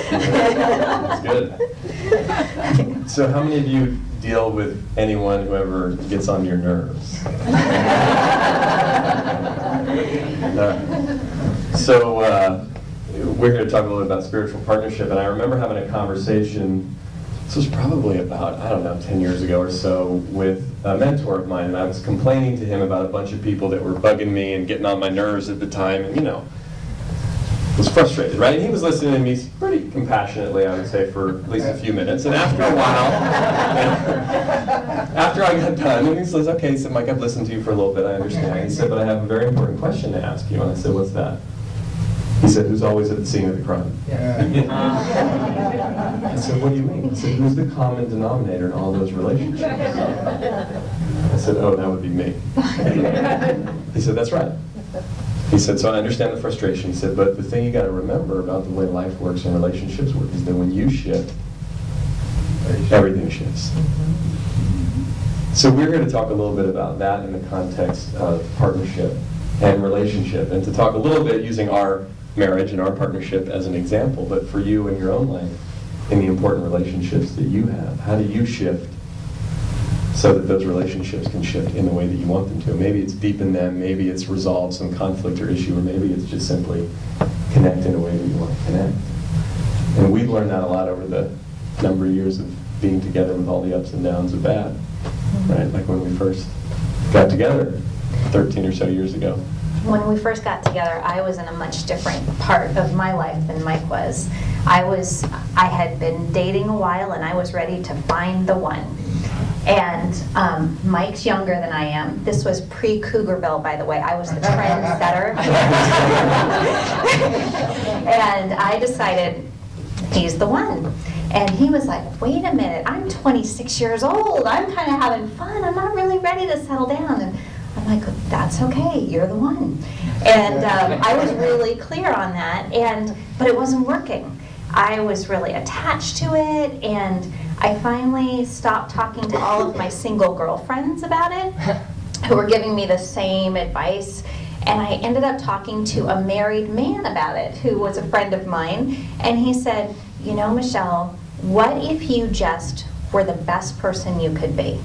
That's good. So how many of you deal with anyone who ever gets on your nerves? So we're going to talk a little bit about spiritual partnership, and I remember having a conversation, this was probably about, 10 years ago or so, with a mentor of mine, and I was complaining to him about a bunch of people that were bugging me and getting on my nerves at the time, and was frustrated, right? And he was listening to me pretty compassionately, I would say, for at least a few minutes. And after a while, after I got done, and he says, okay, he said, Mike, I've listened to you for a little bit, I understand. He said, but I have a very important question to ask you. And I said, what's that? He said, who's always at the scene of the crime? I said, what do you mean? He said, who's the common denominator in all those relationships? I said, oh, that would be me. He said, that's right. He said, so I understand the frustration. He said, but the thing you got to remember about the way life works and relationships work is that when you shift, everything shifts. So we're going to talk a little bit about that in the context of partnership and relationship, and to talk a little bit using our marriage and our partnership as an example, but for you in your own life, in the important relationships that you have, how do you shift so that those relationships can shift in the way that you want them to? Maybe it's deepen them, maybe it's resolve some conflict or issue, or maybe it's just simply connect in a way that you want to connect. And we've learned that a lot over the number of years of being together with all the ups and downs of that, right? Like when we first got together 13 or so years ago. When we first got together, I was in a much different part of my life than Mike was. I had been dating a while, and I was ready to find the one. And Mike's younger than I am. This was pre-Cougarville, by the way. I was the trendsetter. And I decided, he's the one. And he was like, wait a minute, I'm 26 years old. I'm kind of having fun. I'm not really ready to settle down. And I'm like, that's okay, you're the one. And I was really clear on that, but it wasn't working. I was really attached to it, and I finally stopped talking to all of my single girlfriends about it, who were giving me the same advice. And I ended up talking to a married man about it, who was a friend of mine, and he said, Michelle, what if you just were the best person you could be?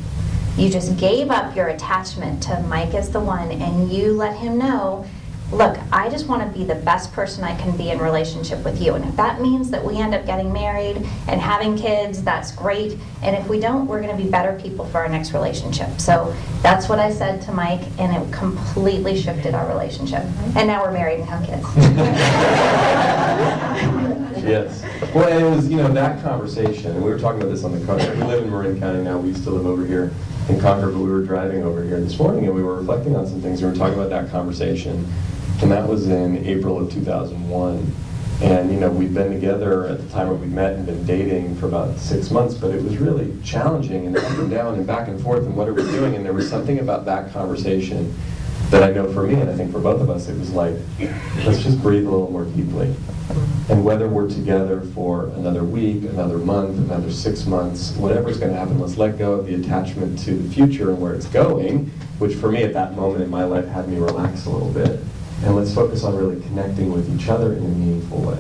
You just gave up your attachment to Mike as the one, and you let him know, look, I just want to be the best person I can be in relationship with you. And if that means that we end up getting married and having kids, that's great. And if we don't, we're going to be better people for our next relationship. So that's what I said to Mike, and it completely shifted our relationship. And now we're married and have kids. Yes. Well, and it was, that conversation, and we were talking about this on the car. We live in Marin County now. We used to live over here in Concord, but we were driving over here this morning, and we were reflecting on some things. We were talking about that conversation, and that was in April of 2001. And, we'd been together at the time when we met and been dating for about 6 months, but it was really challenging and up and down and back and forth, and what are we doing? And there was something about that conversation that I know for me, and I think for both of us, it was like, let's just breathe a little more deeply. And whether we're together for another week, another month, another 6 months, whatever's going to happen, let's let go of the attachment to the future and where it's going, which for me at that moment in my life had me relax a little bit. And let's focus on really connecting with each other in a meaningful way.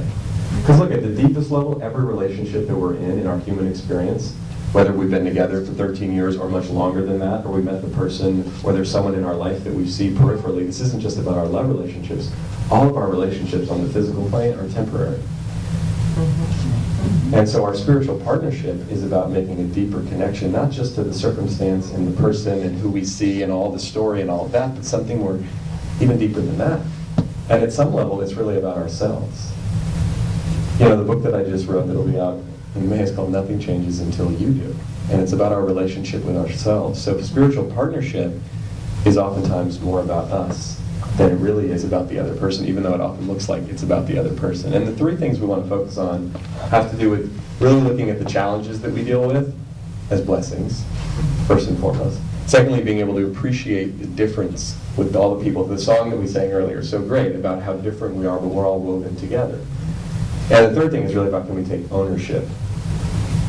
Because look, at the deepest level, every relationship that we're in our human experience, whether we've been together for 13 years or much longer than that, or we met the person, or there's someone in our life that we see peripherally, this isn't just about our love relationships. All of our relationships on the physical plane are temporary. And so our spiritual partnership is about making a deeper connection, not just to the circumstance and the person and who we see and all the story and all of that, but something more even deeper than that. And at some level, it's really about ourselves. The book that I just wrote that'll be out in May is called Nothing Changes Until You Do. And it's about our relationship with ourselves. So spiritual partnership is oftentimes more about us than it really is about the other person, even though it often looks like it's about the other person. And the three things we want to focus on have to do with really looking at the challenges that we deal with as blessings, first and foremost. Secondly, being able to appreciate the difference with all the people. The song that we sang earlier is so great about how different we are, but we're all woven together. And the third thing is really about, can we take ownership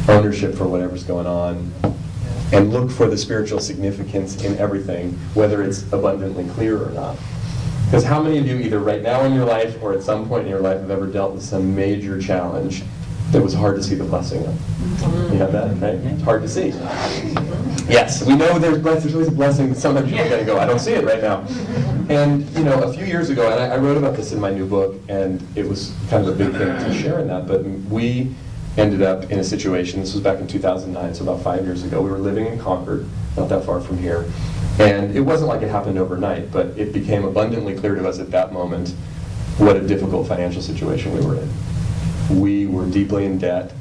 for whatever's going on, and look for the spiritual significance in everything, whether it's abundantly clear or not. Because how many of you, either right now in your life or at some point in your life, have ever dealt with some major challenge it was hard to see the blessing of. You have that, right? It's hard to see. Yes, we know there's always a blessing, but sometimes you're going to go, I don't see it right now. And, a few years ago, and I wrote about this in my new book, and it was kind of a big thing to share in that, but we ended up in a situation, this was back in 2009, so about 5 years ago. We were living in Concord, not that far from here, and it wasn't like it happened overnight, but it became abundantly clear to us at that moment what a difficult financial situation we were in. We were deeply in debt,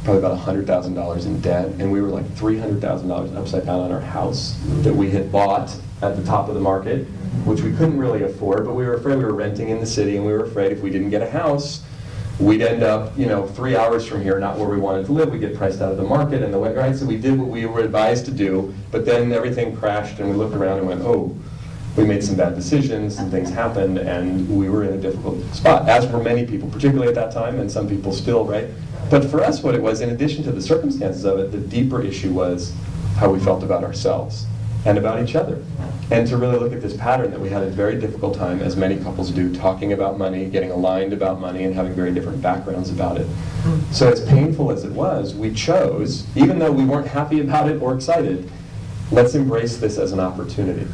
probably about $100,000 in debt, and we were like $300,000 upside down on our house that we had bought at the top of the market, which we couldn't really afford, but we were afraid. We were renting in the city, and we were afraid if we didn't get a house, we'd end up, 3 hours from here, not where we wanted to live. We'd get priced out of the market, and right? So we did what we were advised to do, but then everything crashed, and we looked around and went, oh, we made some bad decisions, and things happened, and we were in a difficult spot, as were many people, particularly at that time, and some people still, right? But for us, what it was, in addition to the circumstances of it, the deeper issue was how we felt about ourselves and about each other. And to really look at this pattern that we had a very difficult time, as many couples do, talking about money, getting aligned about money, and having very different backgrounds about it. So as painful as it was, we chose, even though we weren't happy about it or excited, let's embrace this as an opportunity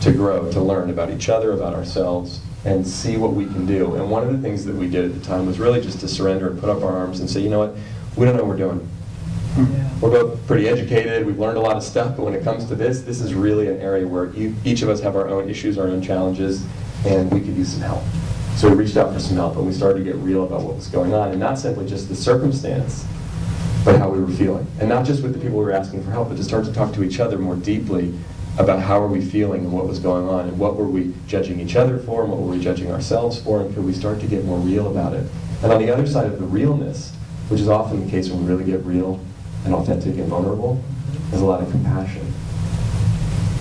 to grow, to learn about each other, about ourselves, and see what we can do. And one of the things that we did at the time was really just to surrender and put up our arms and say, you know what, we don't know what we're doing. We're both pretty educated, we've learned a lot of stuff, but when it comes to this is really an area where each of us have our own issues, our own challenges, and we could use some help. So we reached out for some help, and we started to get real about what was going on, and not simply just the circumstance, but how we were feeling. And not just with the people we were asking for help, but to start to talk to each other more deeply about how are we feeling and what was going on, and what were we judging each other for, and what were we judging ourselves for, and could we start to get more real about it. And on the other side of the realness, which is often the case when we really get real and authentic and vulnerable, there's a lot of compassion.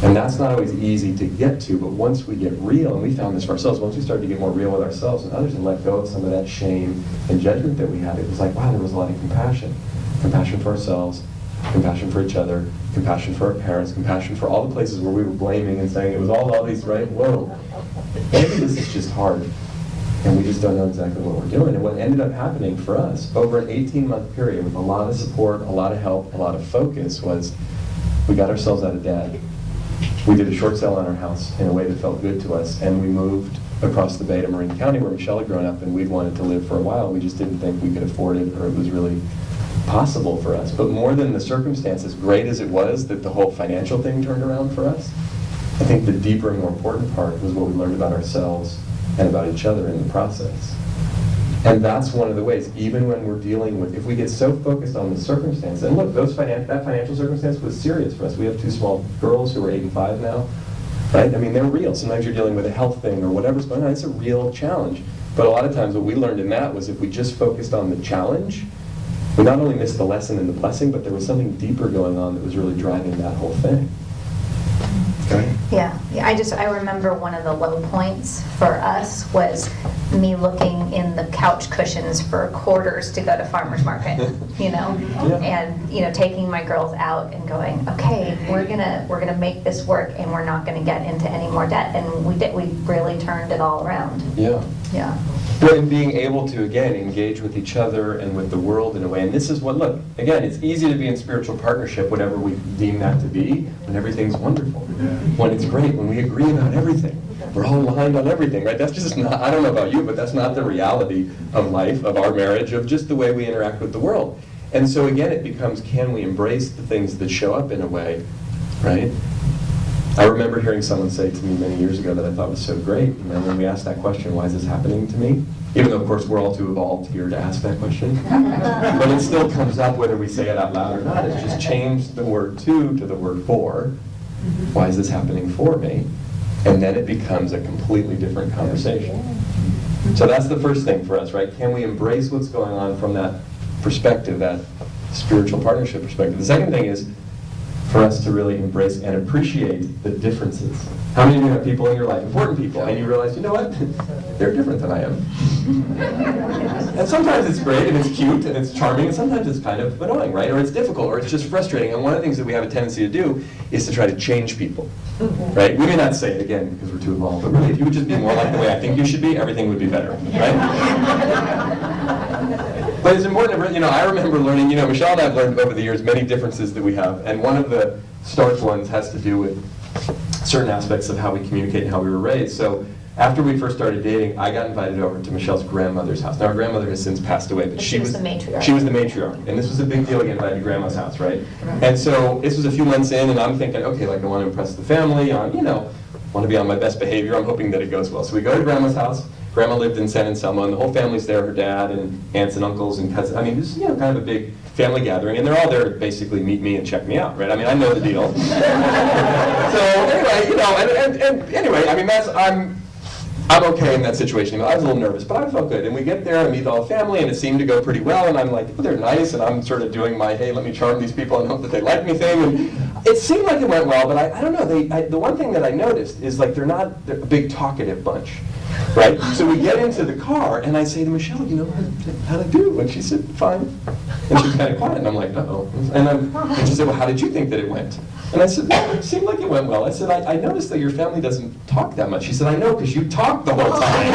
And that's not always easy to get to, but once we get real, and we found this for ourselves, once we started to get more real with ourselves and others and let go of some of that shame and judgment that we had, it was like, wow, there was a lot of compassion. Compassion for ourselves, compassion for each other, compassion for our parents, compassion for all the places where we were blaming and saying it was all these, right? Whoa, maybe this is just hard, and we just don't know exactly what we're doing. And what ended up happening for us over an 18-month period with a lot of support, a lot of help, a lot of focus was we got ourselves out of debt. We did a short sale on our house in a way that felt good to us, and we moved across the bay to Marin County where Michelle had grown up, and we'd wanted to live for a while. We just didn't think we could afford it, or it was really possible for us. But more than the circumstances, great as it was that the whole financial thing turned around for us, I think the deeper and more important part was what we learned about ourselves and about each other in the process. And that's one of the ways, even when we're dealing with, if we get so focused on the circumstance, and look, that financial circumstance was serious for us. We have 2 small girls who are 8 and 5 now, right? I mean, they're real. Sometimes you're dealing with a health thing or whatever's going on. It's a real challenge. But a lot of times what we learned in that was if we just focused on the challenge, we not only missed the lesson and the blessing, but there was something deeper going on that was really driving that whole thing. Okay? Yeah, I remember one of the low points for us was me looking in the couch cushions for quarters to go to farmer's market, and taking my girls out and going, okay, we're gonna make this work, and we're not gonna get into any more debt, and we really turned it all around. Yeah. Well, and being able to, again, engage with each other and with the world in a way. And this is what, look, again, it's easy to be in spiritual partnership, whatever we deem that to be, when everything's wonderful. When it's great, when we agree about everything. We're all aligned on everything, right? That's just not, I don't know about you, but that's not the reality of life, of our marriage, of just the way we interact with the world. And so again, it becomes, can we embrace the things that show up in a way, right? I remember hearing someone say to me many years ago that I thought was so great, when we asked that question, why is this happening to me? Even though, of course, we're all too evolved here to ask that question. But it still comes up whether we say it out loud or not. It's just changed the word to the word for. Why is this happening for me? And then it becomes a completely different conversation. So that's the first thing for us, right? Can we embrace what's going on from that perspective, that spiritual partnership perspective? The second thing is for us to really embrace and appreciate the differences. How many of you have people in your life, important people, and you realize, you know what, they're different than I am. And sometimes it's great, and it's cute, and it's charming, and sometimes it's kind of annoying, right? Or it's difficult, or it's just frustrating. And one of the things that we have a tendency to do is to try to change people, right? We may not say it again because we're too involved, but really, if you would just be more like the way I think you should be, everything would be better, right? But it's important to, I remember learning, Michelle and I have learned over the years many differences that we have, and one of the stark ones has to do with certain aspects of how we communicate and how we were raised. So after we first started dating, I got invited over to Michelle's grandmother's house. Now, her grandmother has since passed away, but she was the matriarch. She was the matriarch, and this was a big deal to get invited to grandma's house, right? And so this was a few months in, and I'm thinking, okay, like I want to impress the family, want to be on my best behavior. I'm hoping that it goes well. So we go to grandma's house. Grandma lived in San Anselmo, and the whole family's there, her dad and aunts and uncles and cousins. I mean, this is kind of a big family gathering, and they're all there to basically meet me and check me out, right? I mean, I know the deal. So anyway, and anyway, I mean, I'm okay in that situation. I was a little nervous, but I felt good. And we get there and meet the whole family, and it seemed to go pretty well. And I'm like, well, they're nice, and I'm sort of doing my, hey, let me charm these people and hope that they like me thing. And it seemed like it went well, but I don't know. The one thing that I noticed is like they're a big talkative bunch, right? So we get into the car, and I say to Michelle, how'd I do? And she said, fine. And she's kind of quiet, and I'm like, uh-oh. And she said, well, how did you think that it went? And I said, well, it seemed like it went well. I said, I noticed that your family doesn't talk that much. She said, I know, because you talk the whole time.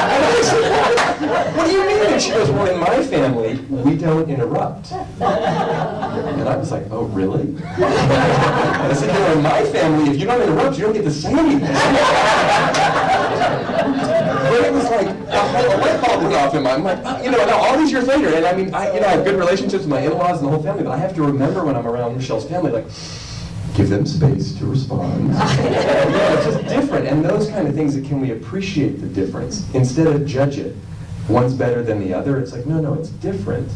And I said, what do you mean? And she goes, well, in my family, we don't interrupt. And I was like, oh, really? I said, in my family, if you don't interrupt, you don't get to say anything. But it was like, a light bulb went off in my mind. Now all these years later, and I mean, I have good relationships with my in-laws and the whole family, but I have to remember when I'm around Michelle's family, like, give them space to respond. It's just different, and those kind of things, can we appreciate the difference instead of judge it? One's better than the other. It's like, no, it's different.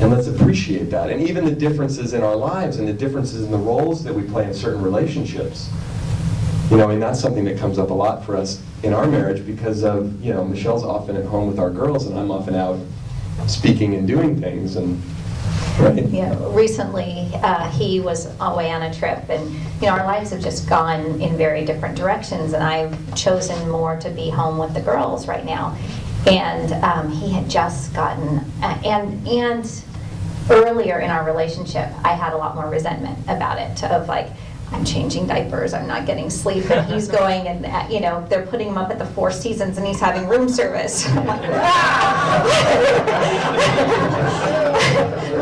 And let's appreciate that. And even the differences in our lives and the differences in the roles that we play in certain relationships. And that's something that comes up a lot for us in our marriage because of, Michelle's often at home with our girls and I'm often out speaking and doing things. And right? Recently he was away on a trip, and our lives have just gone in very different directions, and I've chosen more to be home with the girls right now. And he had just gotten, and earlier in our relationship, I had a lot more resentment about it, of like, I'm changing diapers, I'm not getting sleep, and he's going and, they're putting him up at the Four Seasons and he's having room service. I'm like,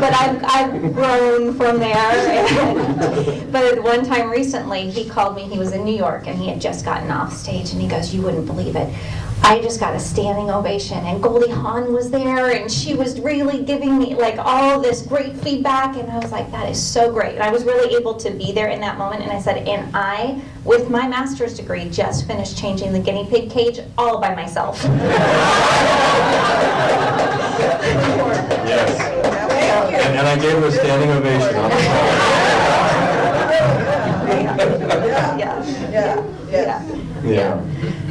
but I've grown from there. But one time recently, he called me, he was in New York, and he had just gotten off stage, and he goes, you wouldn't believe it. I just got a standing ovation, and Goldie Hawn was there, and she was really giving me like all this great feedback, and I was like, that is so great. And I was really able to be there in that moment, and I said, and I, with my master's degree, just finished changing the guinea pig cage all by myself. Yes. And I gave her a standing ovation on the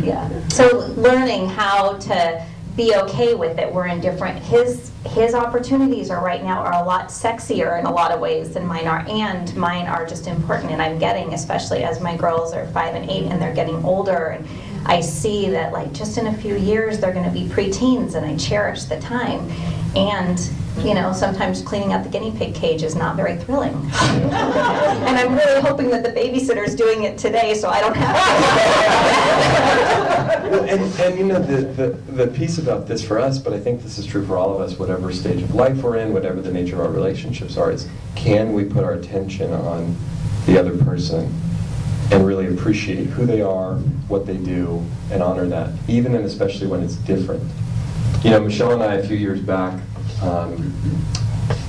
Yeah. So learning how to be okay with it. We're in different, his opportunities right now are a lot sexier in a lot of ways than mine are, and mine are just important, and I'm getting, especially as my girls are 5 and 8 and they're getting older, and I see that like just in a few years they're going to be preteens, and I cherish the time. And sometimes cleaning out the guinea pig cage is not very thrilling. And I'm really hoping that the babysitter's doing it today so I don't have to. Well, and the piece about this for us, but I think this is true for all of us, whatever stage of life we're in, whatever the nature of our relationships are, is can we put our attention on the other person and really appreciate who they are, what they do, and honor that, even and especially when it's different. Michelle and I, a few years back,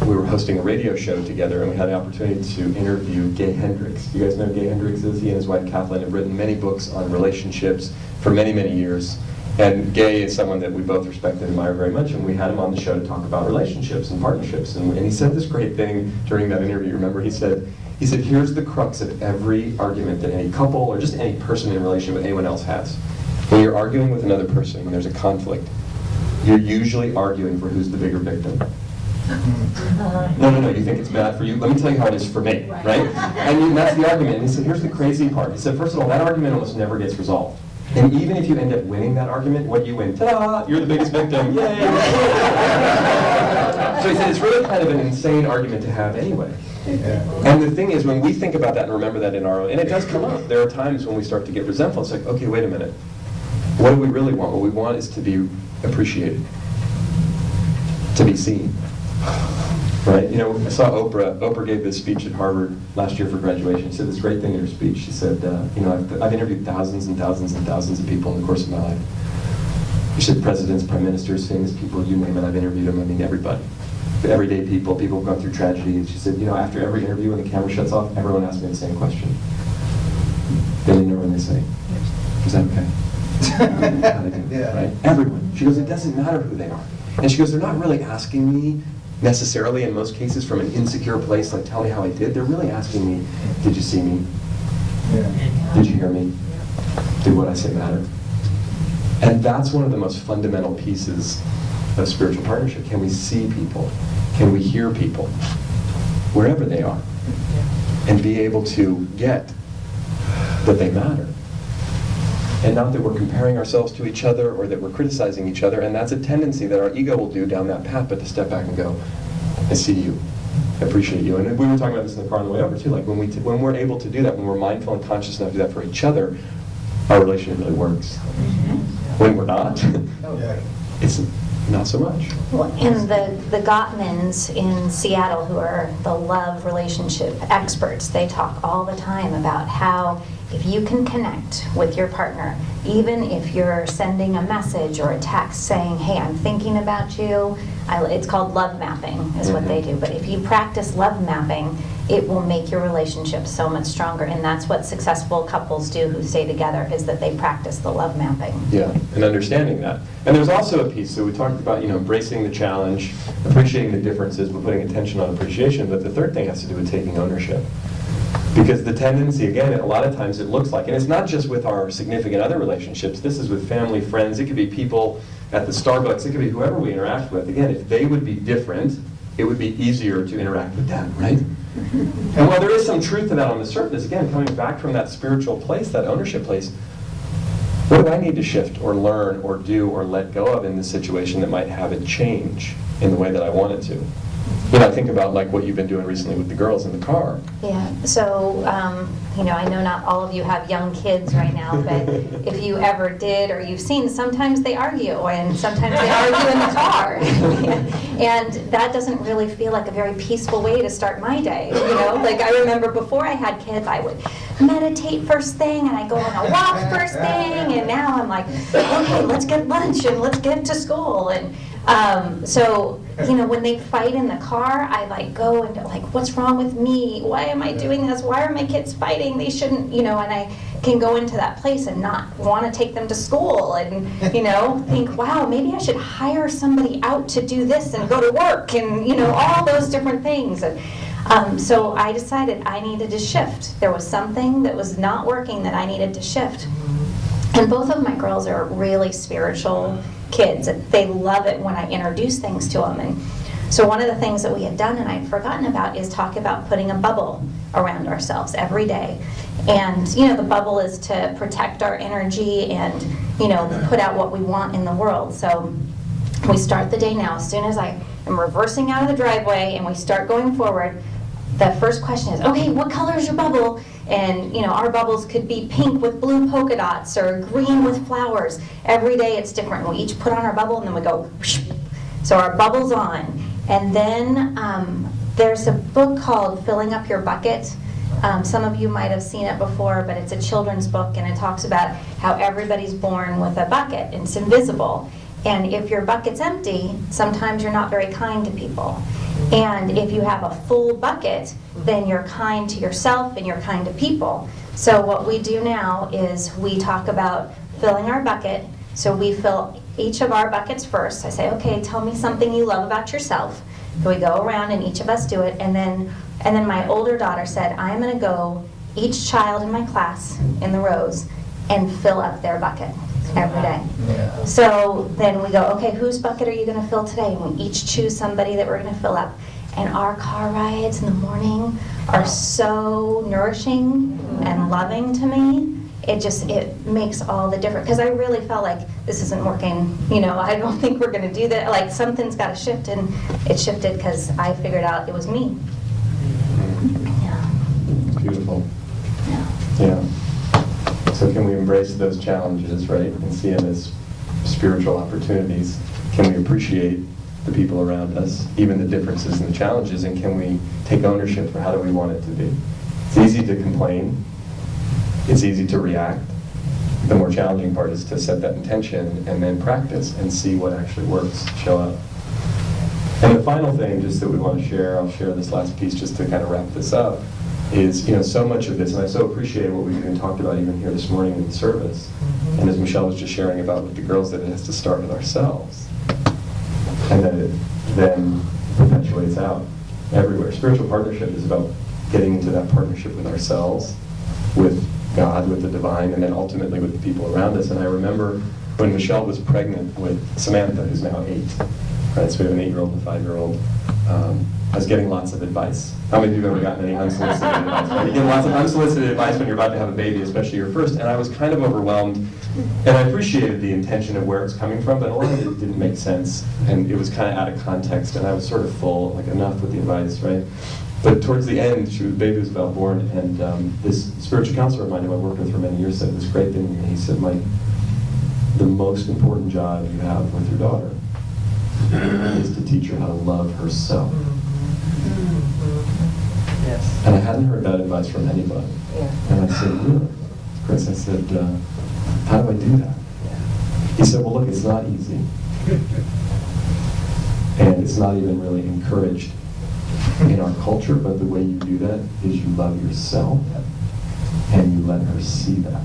we were hosting a radio show together, and we had the opportunity to interview Gay Hendricks. You guys know who Gay Hendricks is? He and his wife Kathleen have written many books on relationships for many, many years. And Gay is someone that we both respect and admire very much, and we had him on the show to talk about relationships and partnerships. And he said this great thing during that interview. Remember, he said, here's the crux of every argument that any couple or just any person in a relationship with anyone else has. When you're arguing with another person, when there's a conflict, you're usually arguing for who's the bigger victim. No, you think it's bad for you? Let me tell you how it is for me, right? And that's the argument. And he said, here's the crazy part. He said, first of all, that argument almost never gets resolved. And even if you end up winning that argument, what do you win? Ta-da! You're the biggest victim. Yay! So he said, it's really kind of an insane argument to have anyway. And the thing is, when we think about that and remember that in our own, and it does come up, there are times when we start to get resentful. It's like, okay, wait a minute. What do we really want? What we want is to be appreciated. to be seen. Right? You know, I saw Oprah. Oprah gave this speech at Harvard last year for graduation. She said this great thing in her speech. She said, you know, I've interviewed thousands and thousands and thousands of people in the course of my life. She said presidents, prime ministers, famous people, you name it, I've interviewed them. I mean, everybody. Everyday people who've gone through tragedy. And she said, you know, after every interview when the camera shuts off, everyone asks me the same question. They didn't know when they say, is that okay? How they do, Yeah. right? Everyone. She goes, it doesn't matter who they are. And she goes, they're not really asking me necessarily in most cases from an insecure place, like tell me how I did. They're really asking me, did you see me? Yeah. Did you hear me? Did what I say matter? And that's one of the most fundamental pieces of spiritual partnership. Can we see people? Can we hear people? Wherever they are. And be able to get that they matter. And not that we're comparing ourselves to each other or that we're criticizing each other. And that's a tendency that our ego will do down that path, but to step back and go, I see you. I appreciate you. And we were talking about this in the car on the way over too. Like when we're able to do that, when we're mindful and conscious enough to do that for each other, our relationship really works. When we're not, Yeah. it's not so much. Well, and the Gottmans in Seattle, who are the love relationship experts, they talk all the time about how if you can connect with your partner, even if you're sending a message or a text saying, hey, I'm thinking about you, it's called love mapping is what they do. But if you practice love mapping, it will make your relationship so much stronger. And that's what successful couples do who stay together, is that they practice the love mapping. Yeah, and understanding that. And there's also a piece, so we talked about, you know, embracing the challenge, appreciating the differences, but putting attention on appreciation. But the third thing has to do with taking ownership. Because the tendency, again, a lot of times it looks like, and it's not just with our significant other relationships, this is with family, friends, it could be people at the Starbucks, it could be whoever we interact with. Again, if they would be different, it would be easier to interact with them, right? And while there is some truth to that on the surface, again, coming back from that spiritual place, that ownership place, what do I need to shift or learn or do or let go of in this situation that might have it change in the way that I want it to? You know, I think about like what you've been doing recently with the girls in the car. Yeah, so, you know, I know not all of you have young kids right now, but if you ever did or you've seen, sometimes they argue and sometimes they argue in the car. And that doesn't really feel like a very peaceful way to start my day, you know? Like I remember before I had kids, I would meditate first thing and I go on a walk first thing, and now I'm like, okay, let's get lunch and let's get to school. And so, you know, when they fight in the car, I like go into like, what's wrong with me? Why am I doing this? Why are my kids fighting? They shouldn't, you know, and I can go into that place and not want to take them to school and, you know, think, wow, maybe I should hire somebody out to do this and go to work and, you know, all those different things. And so I decided I needed to shift. There was something that was not working that I needed to shift. And both of my girls are really spiritual kids. They love it when I introduce things to them. And so one of the things that we had done and I'd forgotten about is talk about putting a bubble around ourselves every day. And, you know, the bubble is to protect our energy and, you know, put out what we want in the world. So we start the day now. As soon as I am reversing out of the driveway and we start going forward, the first question is, okay, what color is your bubble? And, you know, our bubbles could be pink with blue polka dots or green with flowers. Every day it's different. We each put on our bubble and then we go, whoosh. So our bubble's on. And then there's a book called Filling Up Your Bucket. Some of you might have seen it before, but it's a children's book and it talks about how everybody's born with a bucket and it's invisible. And if your bucket's empty, sometimes you're not very kind to people. And if you have a full bucket, then you're kind to yourself and you're kind to people. So what we do now is we talk about filling our bucket. So we fill each of our buckets first. I say, okay, tell me something you love about yourself. So we go around and each of us do it. And then my older daughter said, I'm going to go each child in my class in the rows and fill up their bucket every day. Yeah. So then we go, okay, whose bucket are you going to fill today? And we each choose somebody that we're going to fill up. And our car rides in the morning are so nourishing and loving to me. It makes all the difference. Because I really felt like this isn't working. You know, I don't think we're going to do that. Like something's got to shift, and it shifted because I figured out it was me. Yeah. Beautiful. Yeah. Yeah. So can we embrace those challenges, right, and see them as spiritual opportunities? Can we appreciate the people around us, even the differences and the challenges, and can we take ownership for how do we want it to be? It's easy to complain. It's easy to react. The more challenging part is to set that intention and then practice and see what actually works, show up. And the final thing, just that we want to share, I'll share this last piece just to kind of wrap this up, is, so much of this, and I so appreciate what we've even talked about even here this morning in the service, and as Michelle was just sharing about with the girls, that it has to start with ourselves, and that it then perpetuates out everywhere. Spiritual partnership is about getting into that partnership with ourselves, with God, with the divine, and then ultimately with the people around us. And I remember when Michelle was pregnant with Samantha, who's now 8, right? So we have an 8-year-old and a 5-year-old. I was getting lots of advice. How many of you have ever gotten any unsolicited advice? Right? You get lots of unsolicited advice when you're about to have a baby, especially your first. And I was kind of overwhelmed. And I appreciated the intention of where it's coming from, but a lot of it didn't make sense. And it was kind of out of context. And I was sort of full, like enough with the advice, right? But towards the end, the baby was about born, and this spiritual counselor of mine who I worked with for many years said this great thing to me. He said, Mike, the most important job you have with your daughter is to teach her how to love herself. Yes. And I hadn't heard that advice from anybody. Yeah. And I said, really? Chris, I said, how do I do that? He said, well, look, it's not easy. And it's not even really encouraged in our culture, but the way you do that is you love yourself and you let her see that.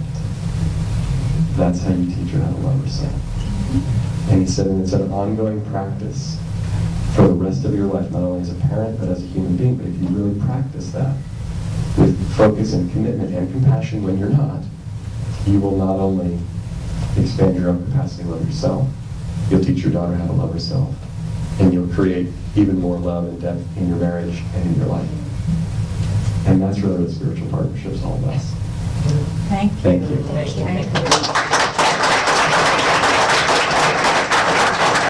That's how you teach her how to love herself. And he said, and it's an ongoing practice for the rest of your life, not only as a parent, but as a human being. But if you really practice that with focus and commitment and compassion when you're not, you will not only expand your own capacity to love yourself, you'll teach your daughter how to love herself. And you'll create even more love and depth in your marriage and in your life. And that's really what spiritual partnership is all about. Thank you. Thank you. Thank you.